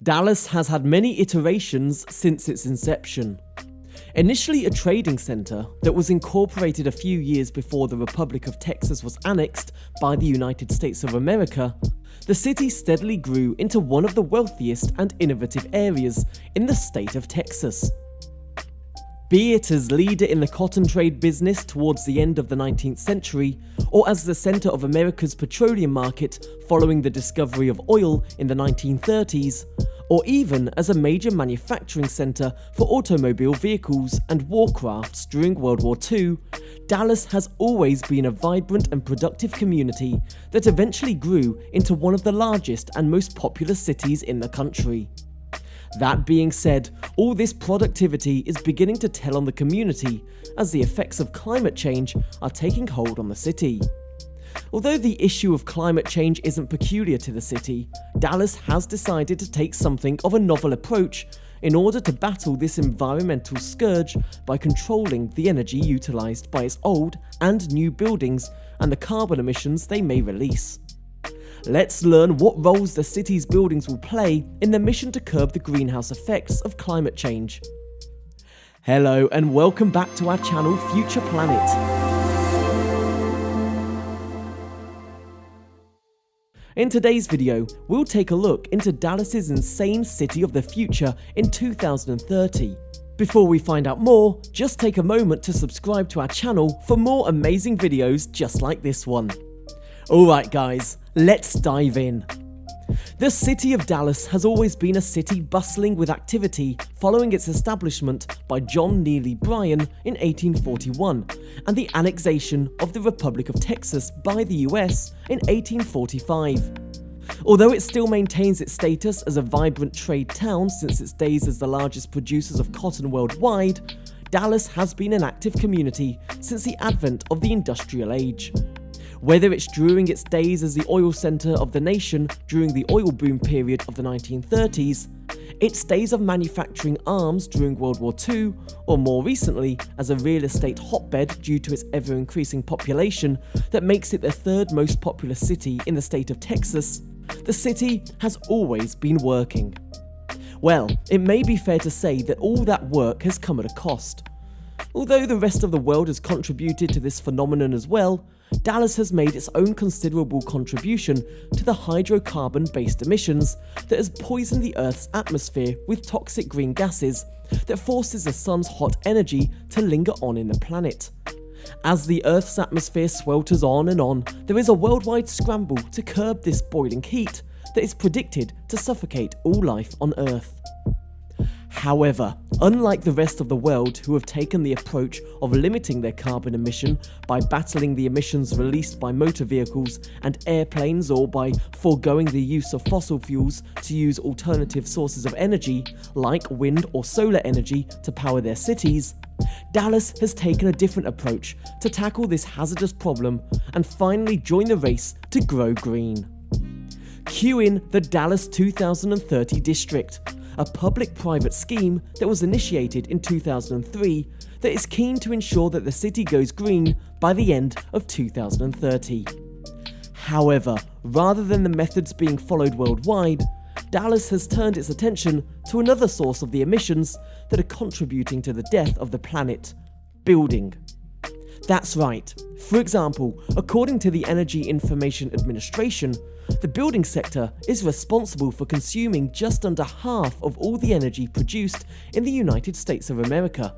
Dallas has had many iterations since its inception. Initially a trading center that was incorporated a few years before the Republic of Texas was annexed by the United States of America, the city steadily grew into one of the wealthiest and innovative areas in the state of Texas. Be it as leader in the cotton trade business towards the end of the 19th century, or as the center of America's petroleum market following the discovery of oil in the 1930s, or even as a major manufacturing center for automobile vehicles and warcrafts during World War II, Dallas has always been a vibrant and productive community that eventually grew into one of the largest and most populous cities in the country. That being said, all this productivity is beginning to tell on the community as the effects of climate change are taking hold on the city. Although the issue of climate change isn't peculiar to the city, Dallas has decided to take something of a novel approach in order to battle this environmental scourge by controlling the energy utilised by its old and new buildings and the carbon emissions they may release. Let's learn what roles the city's buildings will play in the mission to curb the greenhouse effects of climate change. Hello and welcome back to our channel Future Planet. In today's video, we'll take a look into Dallas's insane city of the future in 2030. Before we find out more, just take a moment to subscribe to our channel for more amazing videos just like this one. Alright guys, let's dive in. The city of Dallas has always been a city bustling with activity following its establishment by John Neely Bryan in 1841 and the annexation of the Republic of Texas by the US in 1845. Although it still maintains its status as a vibrant trade town since its days as the largest producers of cotton worldwide, Dallas has been an active community since the advent of the industrial age. Whether it's during its days as the oil center of the nation during the oil boom period of the 1930s, its days of manufacturing arms during World War II, or more recently as a real estate hotbed due to its ever-increasing population that makes it the third most populous city in the state of Texas, the city has always been working. Well, it may be fair to say that all that work has come at a cost. Although the rest of the world has contributed to this phenomenon as well, Dallas has made its own considerable contribution to the hydrocarbon-based emissions that has poisoned the Earth's atmosphere with toxic green gases that forces the sun's hot energy to linger on in the planet. As the Earth's atmosphere swelters on, there is a worldwide scramble to curb this boiling heat that is predicted to suffocate all life on Earth. However, unlike the rest of the world who have taken the approach of limiting their carbon emission by battling the emissions released by motor vehicles and airplanes or by foregoing the use of fossil fuels to use alternative sources of energy like wind or solar energy to power their cities, Dallas has taken a different approach to tackle this hazardous problem and finally join the race to grow green. Cue in the Dallas 2030 district, a public-private scheme that was initiated in 2003 that is keen to ensure that the city goes green by the end of 2030. However, rather than the methods being followed worldwide, Dallas has turned its attention to another source of the emissions that are contributing to the death of the planet: building. That's right. For example, according to the Energy Information Administration, the building sector is responsible for consuming just under half of all the energy produced in the United States of America.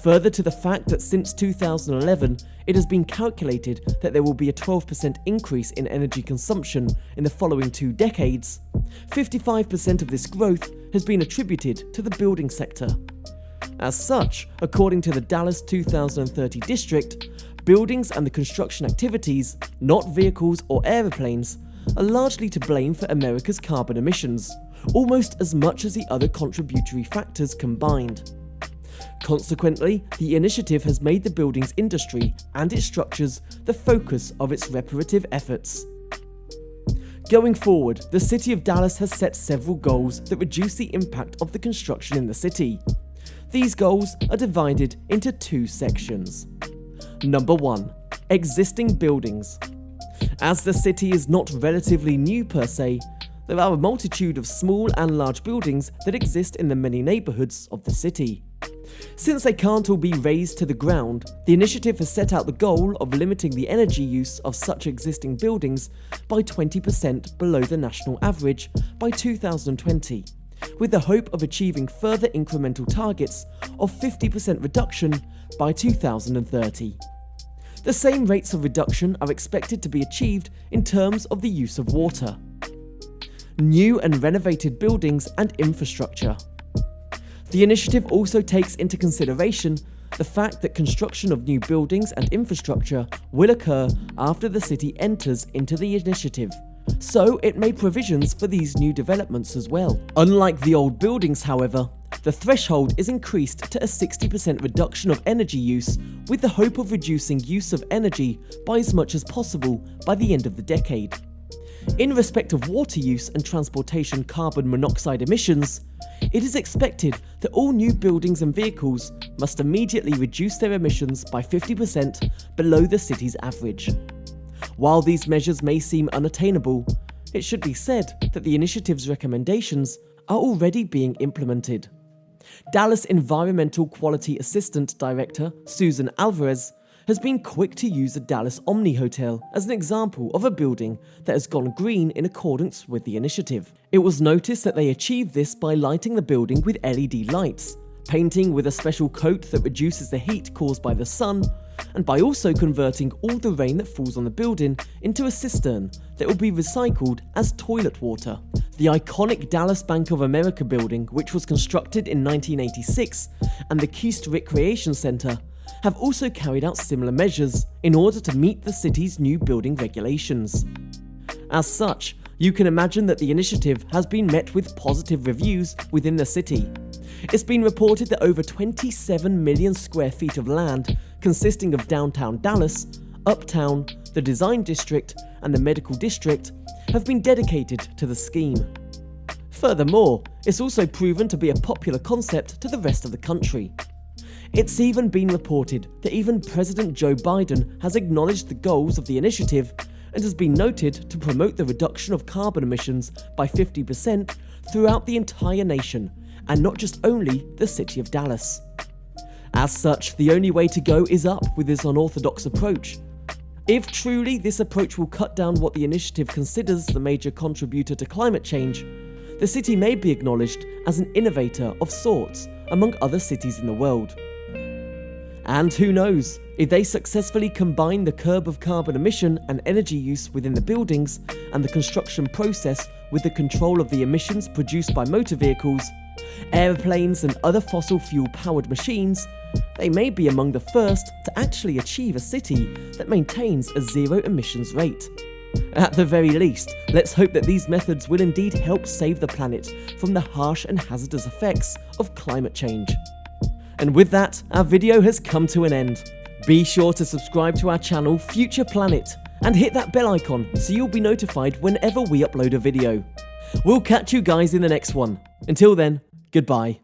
Further to the fact that since 2011, it has been calculated that there will be a 12% increase in energy consumption in the following 2 decades, 55% of this growth has been attributed to the building sector. As such, according to the Dallas 2030 district, buildings and the construction activities, not vehicles or aeroplanes, are largely to blame for America's carbon emissions, almost as much as the other contributory factors combined. Consequently, the initiative has made the buildings industry and its structures the focus of its reparative efforts. Going forward, the city of Dallas has set several goals that reduce the impact of the construction in the city. These goals are divided into 2 sections. Number 1. Existing buildings. As the city is not relatively new per se, there are a multitude of small and large buildings that exist in the many neighbourhoods of the city. Since they can't all be razed to the ground, the initiative has set out the goal of limiting the energy use of such existing buildings by 20% below the national average by 2020, with the hope of achieving further incremental targets of 50% reduction by 2030. The same rates of reduction are expected to be achieved in terms of the use of water, new and renovated buildings and infrastructure. The initiative also takes into consideration the fact that construction of new buildings and infrastructure will occur after the city enters into the initiative, so it made provisions for these new developments as well. Unlike the old buildings, however, the threshold is increased to a 60% reduction of energy use, with the hope of reducing use of energy by as much as possible by the end of the decade. In respect of water use and transportation carbon monoxide emissions, it is expected that all new buildings and vehicles must immediately reduce their emissions by 50% below the city's average. While these measures may seem unattainable, it should be said that the initiative's recommendations are already being implemented. Dallas Environmental Quality Assistant Director Susan Alvarez has been quick to use the Dallas Omni Hotel as an example of a building that has gone green in accordance with the initiative. It was noticed that they achieved this by lighting the building with LED lights, painting with a special coat that reduces the heat caused by the sun, and by also converting all the rain that falls on the building into a cistern that will be recycled as toilet water. The iconic Dallas Bank of America building, which was constructed in 1986, and the Keast Recreation Center have also carried out similar measures in order to meet the city's new building regulations. As such, you can imagine that the initiative has been met with positive reviews within the city. It's been reported that over 27 million square feet of land consisting of downtown Dallas, uptown, the design district, and the medical district have been dedicated to the scheme. Furthermore, it's also proven to be a popular concept to the rest of the country. It's even been reported that even President Joe Biden has acknowledged the goals of the initiative and has been noted to promote the reduction of carbon emissions by 50% throughout the entire nation, and not just only the city of Dallas. As such, the only way to go is up with this unorthodox approach. If truly this approach will cut down what the initiative considers the major contributor to climate change, the city may be acknowledged as an innovator of sorts among other cities in the world. And who knows, if they successfully combine the curb of carbon emission and energy use within the buildings and the construction process with the control of the emissions produced by motor vehicles, airplanes and other fossil fuel powered machines, they may be among the first to actually achieve a city that maintains a zero emissions rate. At the very least, let's hope that these methods will indeed help save the planet from the harsh and hazardous effects of climate change. And with that, our video has come to an end. Be sure to subscribe to our channel Future Planet and hit that bell icon so you'll be notified whenever we upload a video. We'll catch you guys in the next one. Until then, goodbye.